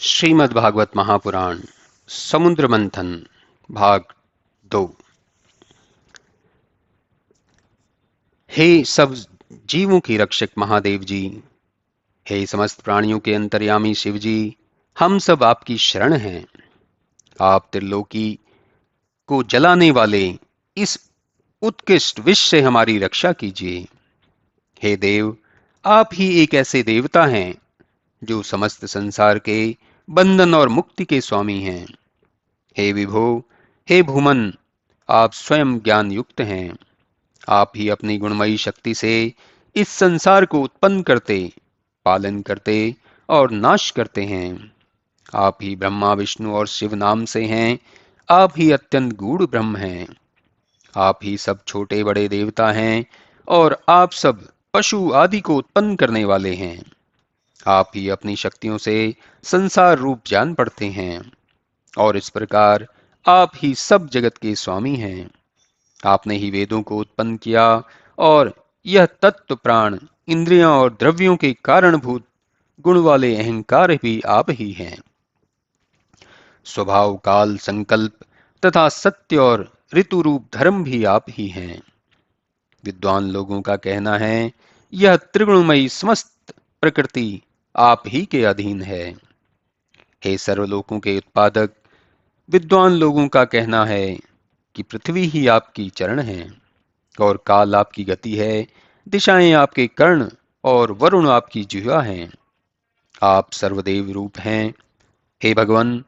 श्रीमद्भागवत महापुराण समुद्र मंथन भाग 2। हे सब जीवों की रक्षक महादेव जी, हे समस्त प्राणियों के अंतर्यामी शिव जी, हम सब आपकी शरण हैं। आप त्रिलोकी को जलाने वाले इस उत्कृष्ट विष से हमारी रक्षा कीजिए। हे देव, आप ही एक ऐसे देवता हैं जो समस्त संसार के बंधन और मुक्ति के स्वामी हैं। हे विभो, हे भूमन, आप स्वयं ज्ञान युक्त हैं। आप ही अपनी गुणमयी शक्ति से इस संसार को उत्पन्न करते, पालन करते और नाश करते हैं। आप ही ब्रह्मा विष्णु और शिव नाम से हैं। आप ही अत्यंत गूढ़ ब्रह्म हैं। आप ही सब छोटे बड़े देवता हैं और आप सब पशु आदि को उत्पन्न करने वाले हैं। आप ही अपनी शक्तियों से संसार रूप जान पड़ते हैं और इस प्रकार आप ही सब जगत के स्वामी हैं। आपने ही वेदों को उत्पन्न किया और यह तत्व प्राण इंद्रियों और द्रव्यों के कारणभूत गुण वाले अहंकार भी आप ही हैं। स्वभाव काल संकल्प तथा सत्य और ऋतु रूप धर्म भी आप ही हैं। विद्वान लोगों का कहना है यह त्रिगुणमयी समस्त प्रकृति आप ही के अधीन है। हे सर्वलोकों के उत्पादक, विद्वान लोगों का कहना है कि पृथ्वी ही आपकी चरण है और काल आपकी गति है, दिशाएं आपके कर्ण और वरुण आपकी जिह्वा हैं। आप सर्वदेव रूप हैं। हे भगवान,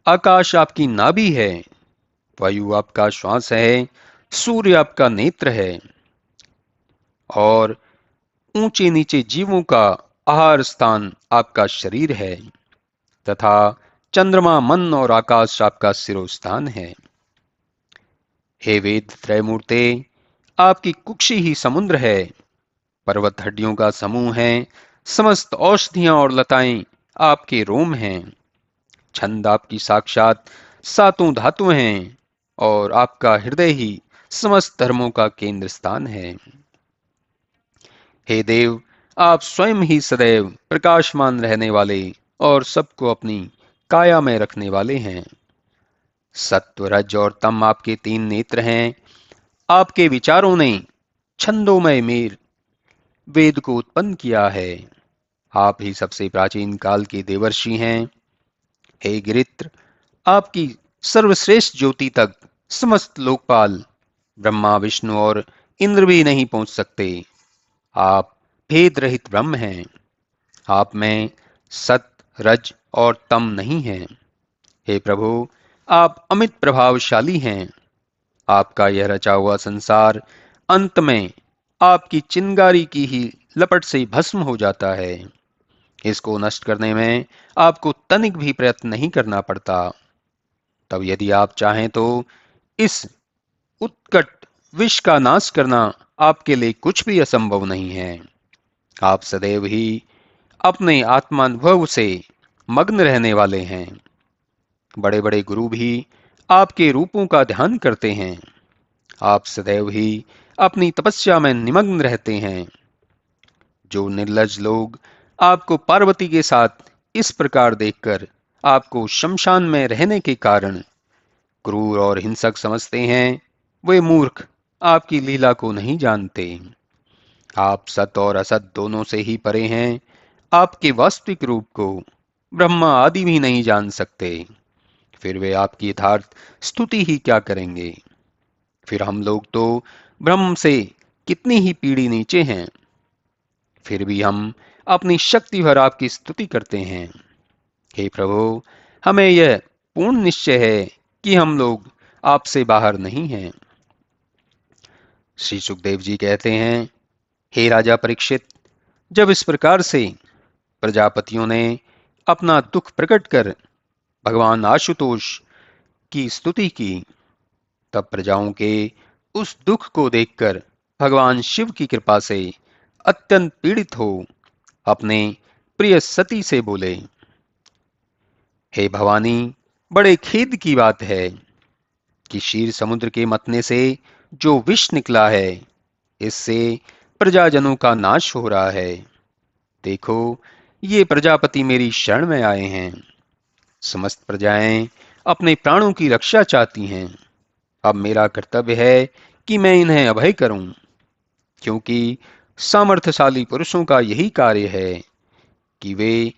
आकाश आपकी नाभि है, वायु आपका श्वास है, सूर्य आपका नेत्र है और ऊंचे नीचे जीवों का आहार स्थान आपका शरीर है तथा चंद्रमा मन और आकाश आपका शिरोस्थान है। हे वेद त्रयमूर्ते, आपकी कुक्षी ही समुद्र है, पर्वत हड्डियों का समूह है, समस्त औषधियां और लताएं आपके रोम हैं, छंद आपकी साक्षात सातों धातुएं हैं और आपका हृदय ही समस्त धर्मों का केंद्र स्थान है। हे देव, आप स्वयं ही सदैव प्रकाशमान रहने वाले और सबको अपनी काया में रखने वाले हैं। सत्व रज और तम आपके तीन नेत्र हैं। आपके विचारों ने छंदोमय मेर वेद को उत्पन्न किया है। आप ही सबसे प्राचीन काल के देवर्षि हैं। हे गिरित्र, आपकी सर्वश्रेष्ठ ज्योति तक समस्त लोकपाल ब्रह्मा विष्णु और इंद्र भी नहीं पहुंच सकते। आप भेद रहित ब्रह्म हैं। आप में सत रज और तम नहीं है। हे प्रभु, आप अमित प्रभावशाली हैं। आपका यह रचा हुआ संसार अंत में आपकी चिंगारी की ही लपट से भस्म हो जाता है। इसको नष्ट करने में आपको तनिक भी प्रयत्न नहीं करना पड़ता। तब यदि आप चाहें तो इस उत्कट विष का नाश करना आपके लिए कुछ भी असंभव नहीं है। आप सदैव ही अपने आत्मानुभव से मग्न रहने वाले हैं। बड़े बड़े गुरु भी आपके रूपों का ध्यान करते हैं। आप सदैव ही अपनी तपस्या में निमग्न रहते हैं। जो निर्लज लोग आपको पार्वती के साथ इस प्रकार देखकर आपको शमशान में रहने के कारण क्रूर और हिंसक समझते हैं, वे मूर्ख आपकी लीला को नहीं जानते। आप सत और असत दोनों से ही परे हैं। आपके वास्तविक रूप को ब्रह्मा आदि भी नहीं जान सकते। फिर वे आपकी यथार्थ स्तुति ही क्या करेंगे। फिर हम लोग तो ब्रह्म से कितनी ही पीढ़ी नीचे हैं, फिर भी हम अपनी शक्ति भर आपकी स्तुति करते हैं। हे प्रभु, हमें यह पूर्ण निश्चय है कि हम लोग आपसे बाहर नहीं हैं। श्री सुखदेव जी कहते हैं, हे राजा परीक्षित, जब इस प्रकार से प्रजापतियों ने अपना दुख प्रकट कर भगवान आशुतोष की स्तुति की, तब प्रजाओं के उस दुख को देखकर भगवान शिव की कृपा से अत्यंत पीड़ित हो अपने प्रिय सती से बोले, हे भवानी, बड़े खेद की बात है कि क्षीर समुद्र के मतने से जो विष निकला है, इससे प्रजाजनों का नाश हो रहा है। देखो, ये प्रजापति मेरी शरण में आए हैं। समस्त प्रजाएं अपने प्राणों की रक्षा चाहती हैं। अब मेरा कर्तव्य है कि मैं इन्हें अभय करूं, क्योंकि सामर्थ्यशाली पुरुषों का यही कार्य है कि वे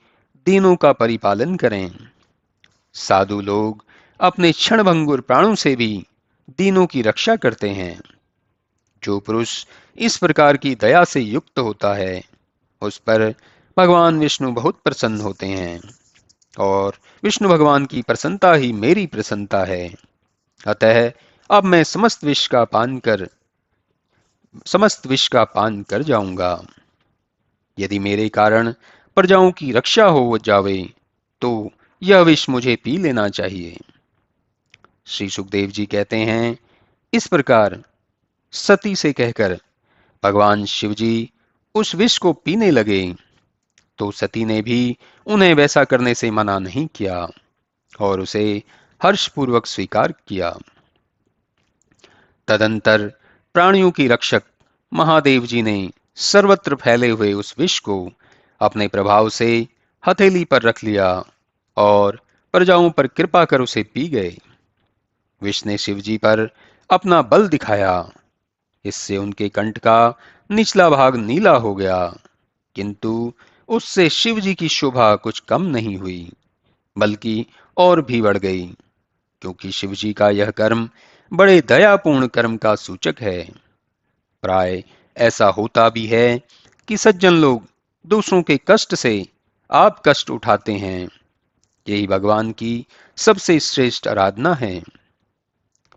दीनों का परिपालन करें। साधु लोग अपने क्षणभंगुर प्राणों से भी दीनों की रक्षा करते हैं। जो पुरुष इस प्रकार की दया से युक्त होता है, उस पर भगवान विष्णु बहुत प्रसन्न होते हैं, और विष्णु भगवान की प्रसन्नता ही मेरी प्रसन्नता है। अतः अब मैं समस्त विष का पान कर जाऊंगा। यदि मेरे कारण प्रजाओं की रक्षा हो जावे, तो यह विष मुझे पी लेना चाहिए। श्री सुखदेव जी कहते हैं, इस प्रकार सती से कहकर भगवान शिवजी उस विष को पीने लगे, तो सती ने भी उन्हें वैसा करने से मना नहीं किया और उसे हर्षपूर्वक स्वीकार किया। तदंतर प्राणियों की रक्षक महादेव जी ने सर्वत्र फैले हुए उस विष को अपने प्रभाव से हथेली पर रख लिया और प्रजाओं पर कृपा कर उसे पी गए। विष ने शिवजी पर अपना बल दिखाया। इससे उनके कंठ का निचला भाग नीला हो गया, किंतु उससे शिवजी की शोभा कुछ कम नहीं हुई, बल्कि और भी बढ़ गई, क्योंकि शिवजी का यह कर्म बड़े दयापूर्ण कर्म का सूचक है। प्राय ऐसा होता भी है कि सज्जन लोग दूसरों के कष्ट से आप कष्ट उठाते हैं। यही भगवान की सबसे श्रेष्ठ आराधना है।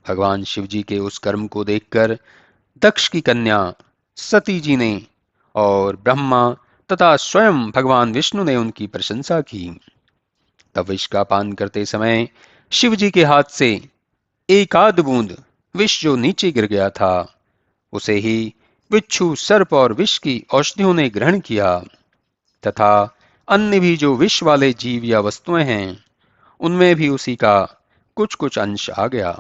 भगवान शिवजी के उस कर्म को देखकर दक्ष की कन्या सती जी ने और ब्रह्मा तथा स्वयं भगवान विष्णु ने उनकी प्रशंसा की। तब विष का पान करते समय शिव जी के हाथ से एक आध बूंद विष जो नीचे गिर गया था, उसे ही बिच्छू, सर्प और विष की औषधियों ने ग्रहण किया, तथा अन्य भी जो विष वाले जीव या वस्तुएं हैं, उनमें भी उसी का कुछ कुछ अंश आ गया।